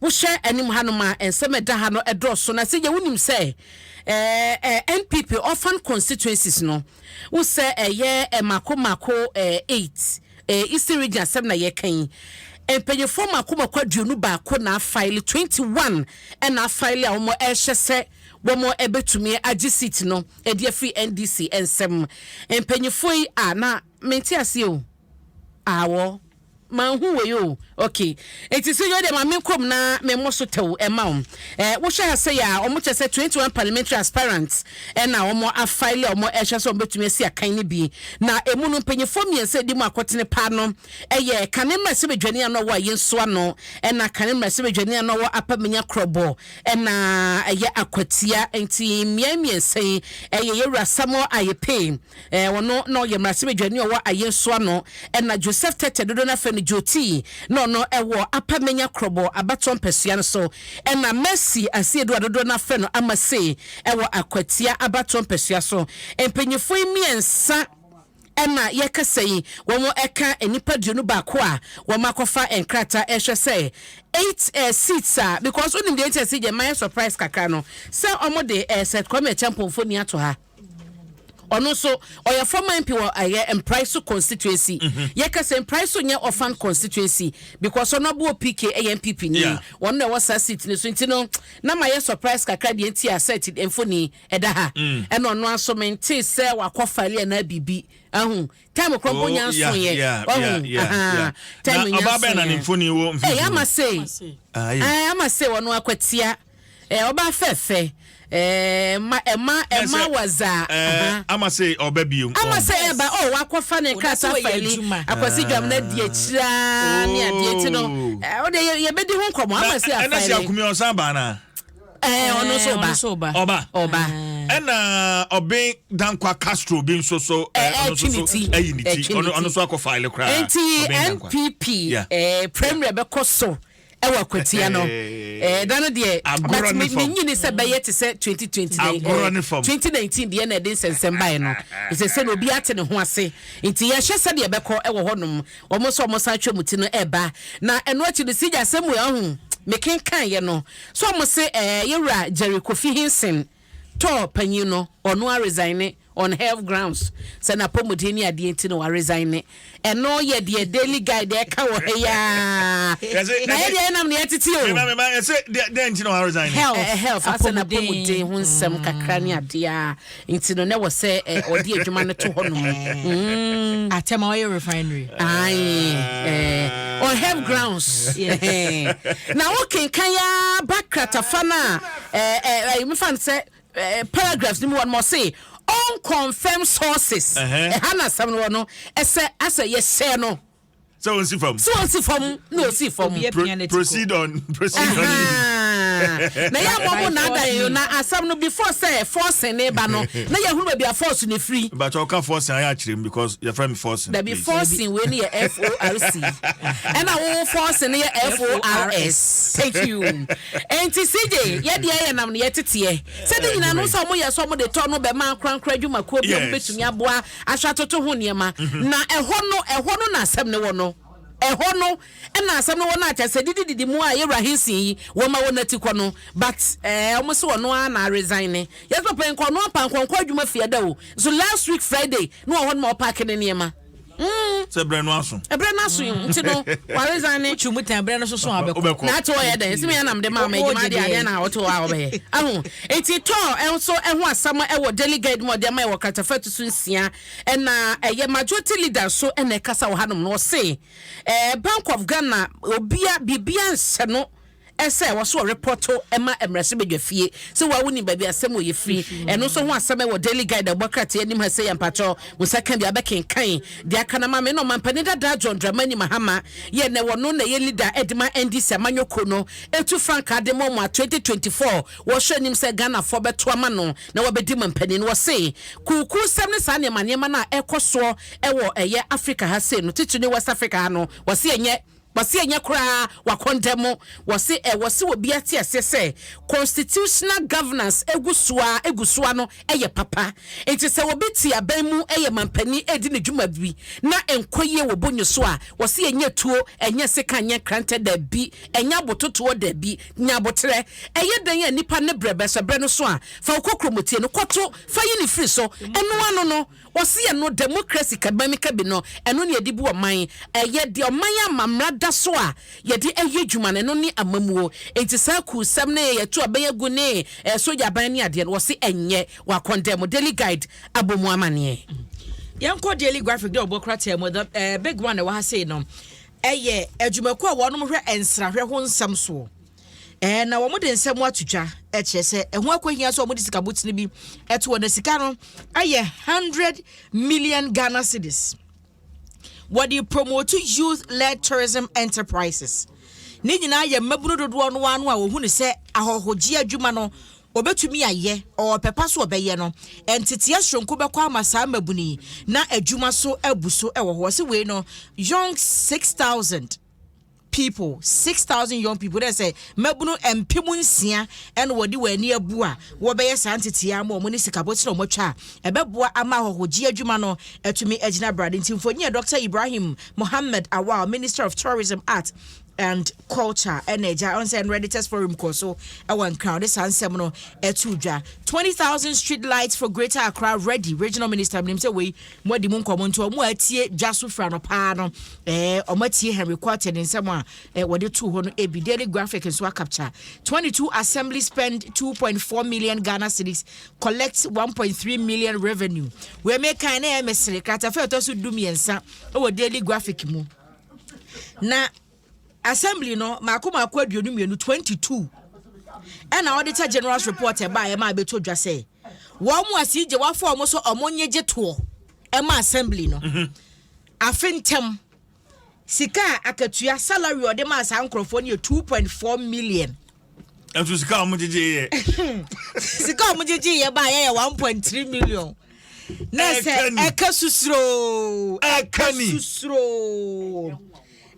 wo share anim hanoma ensem da ha no edroso na se je wonim say NPP orphan constituencies no wo say mako 8 Eastern region 7 na ye kan empenyefo mako aduonu ba ko na file 21 na file a wo ehye womo ebetumi agi seat no e free NDC ensem empenyefo yi na menti ase o awo man who you okay it is you de ma menkom na me mo so tew e ma wo hwe say ya omo chese 21 parliamentary aspirants na omo afile omo ehye so betumi asi akan ni bi na emu no mpanyefo miense di mu akotene pa no eye kanema se bedwane ano wo ayenso ano na kanema se bedwane ano wo apamenya krobo na eye akwatia enti miense eye yewura samo ayepe wono no ye mrase bedwane wo ayenso ano na Joseph Tete dodo na Joti no ewo apamenya krobo abaton pesua no so na Mercy asiedu adodo na fe no amase ewo akwatia abaton pesua so empenyefo miensa na yekasei womo eka enipa duonu ba ko a wo makofa enkrata ehwe say 8 seats because onim de enti je my surprise kakra no say omo de set come champion fo ni ato ha ono so oya former MP wa aye price constituency ye ka say price nya orphan constituency because ono bo PK AMPP ni one na was seat ni so ntino na my surprise kakra de enti asset emfoni eda ha e no no aso mente say wakofale na bibi time krompo nya so ye time nya so na emfoni wo mfoni ama say wono akwatia oba fefe Emma waza ama say obabium ama say eba wakofa ne kasa file akwasi dwam na die kira ne ade ti no o de ye bedi ho nkomo ama say afile na say akumi osamba na ono so oba ena oben dankwa Castro bin so ayiniti ono so akofile kra NPP premier bekoso ewa kwatia no dano de but me nyini se beye te se 2019 de na de sensembae no se se no bi ate ne ho ase nti ye hye se de beko ewo honom omo so omo sa atwamuti no eba na eno achi de sija semu ya hu meken kan ye no so omo se yewura Jerry Kofi Hinsen to panyin no ono a resign on health grounds say na pomodeni ade enti no wa resign eno ye de daily guide e ka wo ya na ye de nam ne atiti o me say de enti no wa resign health asa na pomodeni hu nsem kakra ne ade a enti no ne wo say odi adwuma ne to hono atema oil refinery on health grounds na wo kenkan ya bakrata fana me fan say paragraphs ni one more say unconfirmed sources hana sam no no ese ye share no so on see from proceed on na ya momo na da you na asam no before say force ne ba no na ya hunu bia force ne free but you can force I actually because your friend force that be forcing when you FORC and I force ne FORS thank you and CJ ye de ya nam ne yetete say de nyina no so mo ye so mo de to no be man krankra dwuma ko bi mo betumi aboa ahwatoto ho niema na ehɔ no na asam ne wo no ehono na asam no wona atase didi mu a yewra hinsin wo ma wona ti kono but omo se wono na resign yes papa enko no pa nkonko adwuma fie da o so last week Friday no ho no park ne niema se bre no aso nti no wa resign chumuta bre no so abeko na to ye den simi anam de ma ejima de ade na oto wa obe ahu enti to enso eho asam ewo delegate mo de ma ewo katafatu so nsia na eye majority leader so na kasa wo hanom no say Bank of Ghana obia bibia nse no ese wo so report ema emrese bedwafie se wa woni ba bia asem oye free eno so ho asem wo daily guide abokrate anim ha se yampacho musaka bia bekenkan dia kana ma me no mampani da John Dramani Mahama ye ne wono na ye leader edima NDC amanyoko no etu frank ademo 2024 wo hwanim se Ghana for beto ama no na wo bedi mampani no wo se kuku sem ne sa ne manema na ekoso ewo eye Africa ha se no titu ne West Africa ha no wo se enye Wasi enya kura wakondemo wasi wasi obi ate ase constitutional governance egusua no eye papa enti se obi ti aban eye mampani edi ne dwuma bi na enkoye wo bonyo so a wasi enya tuo enya seka nya krante da bi enya bototo da bi nya botre eye dan ya nipa ne brebe so bre no so a fa okokromotie no kwoto fa yi ni free so eno ano no wasi ye no democracy kabamika bi no eno ne edi bu oman eye de oman amamra so a yedi eye dwuma ne no ni amamuo enti sa ku sam ne ye to aban agu ne soja ban ne ade wo se enye wa condemn daily guide abomu amane yanko daily graphic de obokrata mo the big one we ha say no eye adwumako a wonom hwe ensrahwe ho nsam so na wo mo de nsam atudwa kire se ho akohia so wo de sika botini bi eto na sika no eye 100 million Ghana cedis. What do you promote youth-led tourism enterprises? Ni nyina ye mabunu dodo no anu a wo hu ne se ahohoji adwuma no obetumi aye o pepa so obeye no entity asronko bekwa amasa mabuni na adwuma so abuso ewo ho se we no young 6,000 people 6,000 young people they say mabunu empemu nsia en wodi wani abu a wo beye santiti am o moni sikaboti no motwa ebeboa ama hohoji adwuma no etumi agina brade ntimfonyi Dr. Ibrahim Mohammed Awal, Minister of Tourism, Art and Culture Energy on and Redditors Forum Koso one crowd this answer no etudwa 20,000 street lights for Greater Accra ready. Regional Minister name say we mo di mun komo nto mo atie dwaso fra no pa no o matie Henry Quarter in some wode two ho no ebi daily graphic and so capture 22 assembly spend 2.4 million Ghana cedis collect 1.3 million revenue we make kind na emesere kata fe to so dumiensa o daily graphic mu na assembly no mako aduonu mienu 22 and auditor general's report e ba e ma beto dwa say wo mu asije wafo omo so omonye geto e ma assembly no afentem sika akatua salary ode ma sankrofo ne 2.4 million entu sika omojeje ye sika omojeje ye ba ye 1.3 million na se ekasusro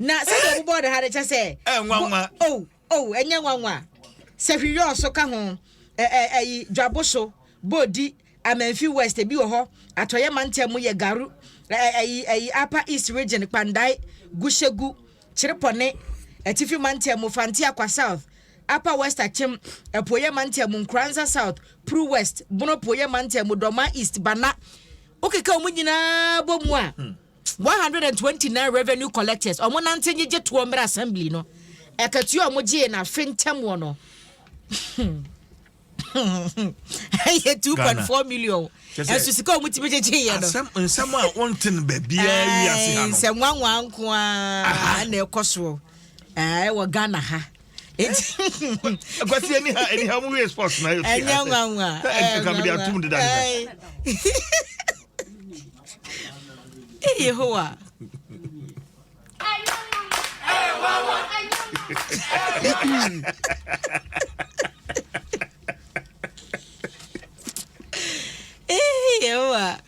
na se bo board ha de cha say nwanwa enye nwanwa se hwiyo so ka ho dwaboso bodi amanfi west bi wo ho atoye mantem ye garu upper east region pandai gushegu chirepone etifi mantem fanti akwa south upper west achim epoye mantem nkranza south pro west bono poye mantem doma east bana okeka omunyina bomu a 129 revenue collectors omo nante nye to omra assembly no ekatu omo je na fentem wo no 2.4 million esu sika omo ti beje ye no nsam a wonten ba bia wi ase ha no nsam nwanwa nko a na ekoso wo Ghana ha akwati any ha mu sports na yo enya nwanwa ka bi atum de da Yehowa Yehowa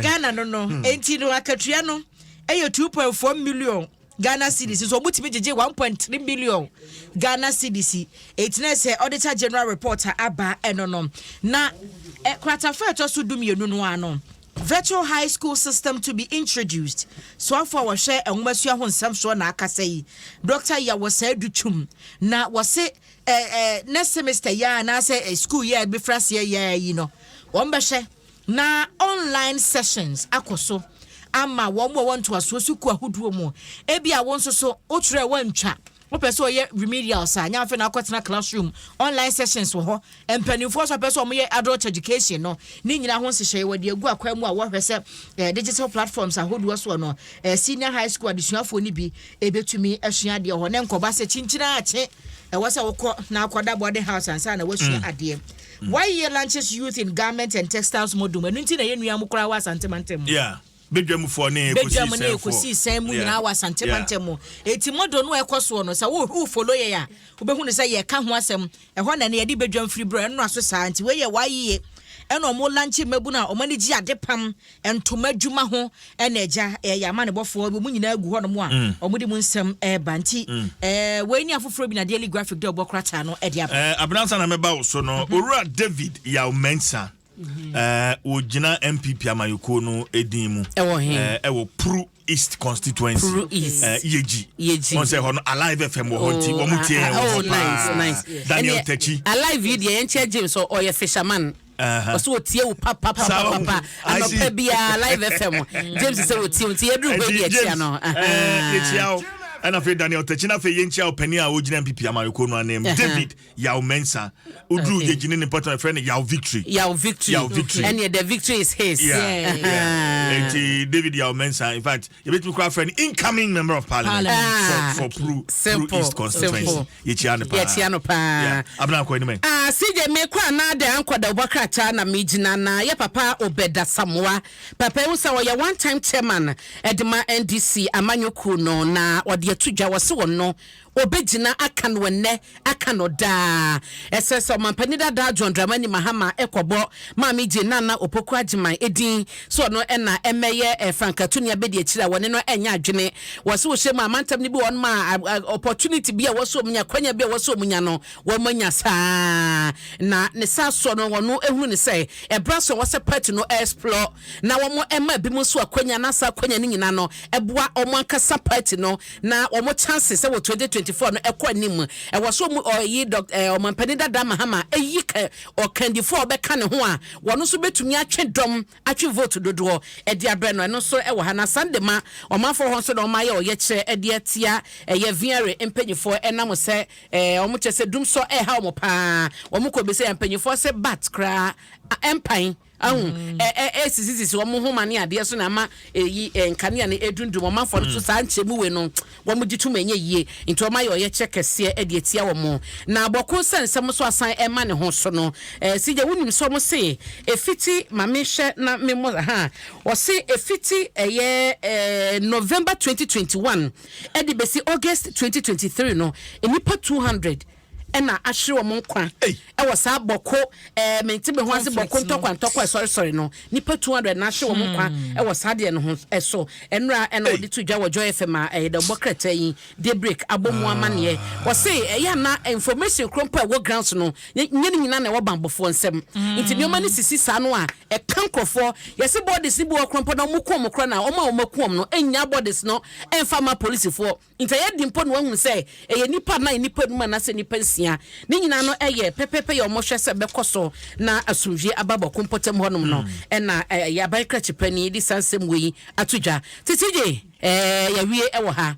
Ghana no enti no akatua no 2.4 million Ghana cedis so mutimi jeje 1.3 million Ghana cedis etina say auditor general reporter aba enonom na kwata feto so dumienu no ano virtual high school system to be introduced so for we share enwumasu ahonsam so na akasa yi Dr. ya wasa duchum na wase next semester ya na say school year be frase ya yi no won be na online sessions akoso ama won mo want to asosu ku ahuduo mu ebia won so otire wantwa opeso ye remedial sa nya fe na kwetena classroom online sessions wo ho empanifo so peso mo ye adult education no ni nyina ho sehye wode agu akwa mu a wo hwese digital platforms ahoduo so no senior high school adesuafo ni bi ebetumi asua de ho ne nkoba se chinchina ache wasa wokọ na akwada body house ansa na wasua ade why year launches youth in garment and textiles module enu nti na ye nua mukura wa santemantem yeah bedwam for ne ekosi sen mu nyina wa santemantem eti modo no ekoso no sa wo follow ye ya wo behu ne sa ye ka ho asem e ho na ne ye di bedwam free bro eno aso sa anti we ye why ye ɛna ɔmo lanche mabuna ɔmo ani gye ade pam entoma dwuma ho ɛna agya yama ne bɔfo ɔmo nyina agu hɔ no mo a ɔmo de mu nsɛm banti we ni afoforo bi na daily graphic de ɔbɔkrata no ɛde aba abransa na meba wo so no Owura David Yaw Mensah Ojina MPP amayoko no edin mu ewo Pru East constituency Yeji on say hono Alive FM wo honti wo mutie nice Daniel Techi Alive yi de enche James so oye fisherman so tie wo papa anopa bia Live FM James say wo tie edru go di etia no and after Daniel Techina fe yenchia openi a ogina MPP amayoko no anem David Yaw Mensah udru yejini important friend Yaw Victory and the victory is his David Yaw Mensah in fact you bet me cry friend incoming member of parliament for Pru East constituency yechia no pa abna ko ni me CJ me kwa na de ankoda obakrata na mejina na ye papa Obeda Samoa papa wu sa wo one time chairman edema NDC amanyoko no na ode atudwa wose wono obegina aka no ne aka no da eseso mampani da John Dramani Mahama ekobo mami je nana opoku agiman edin so no na emeye frankatuni abedi akira wone no enya adwene wose wo hye ma mantam ni bi won ma opportunity bi a wose omunya kwanya bi a wose omunya no wo manya saa na ne sa so no wono ehunu ne say ebraso wose party no explore na wo mo ema bi mu so akwanya na sa akwanya ni nyina no eboa omo ankasa party no na wo mo chances say wo 2024 no ekwa nim so mu oyi omampani da Mahama eyi ka okandifo obeka ne ho a wono so betumi atwe dom atwe vote dodo e dia bre no so e wo ha na Sunday ma omafo ho so no ma ye oye kire e dia tia ye viare empanyifo enam se omo chese dum so e ha omo pa omo ko be se empanyifo se bat kra empan sisi wo mo homa ne ade so na ma eyi nkane ne edundum omafo so sa nchemu we no wo mo gitu manye yie nti o ma ye oye chekese e de tia wo mo na boko sensem so asan e ma ne ho so no sije wunim so mo se efiti mamehye na memo wo se efiti November 2021 e de besi August 2023 no enipa 200 ena ahwe wo nkwa e wo sa boko mentebe ho ase boko ntokwa sorry no nipa 200 na ahwe wo nkwa e wo sa de no ho eso enra ena odi to dwa wo Joy FM de bokrata yi de break abomu amane wo se ya na information krompa wo grounds no nyene nyina na wo bambofo nsem nti nyoma ne sisi sa no a e kankofo yesi bodies ni bo krompa na mukom kro na o ma wo makum no enya bodies no emfa ma police fo nti ye dimpo no hu se ye nipa na nipa numa na se nipa ni nyina no eye pepepe ye omohwe se bekoso na asumvie ababo kompotem honum no na ya baikra chipani di sansem wi atudwa titije ya wie e wo ha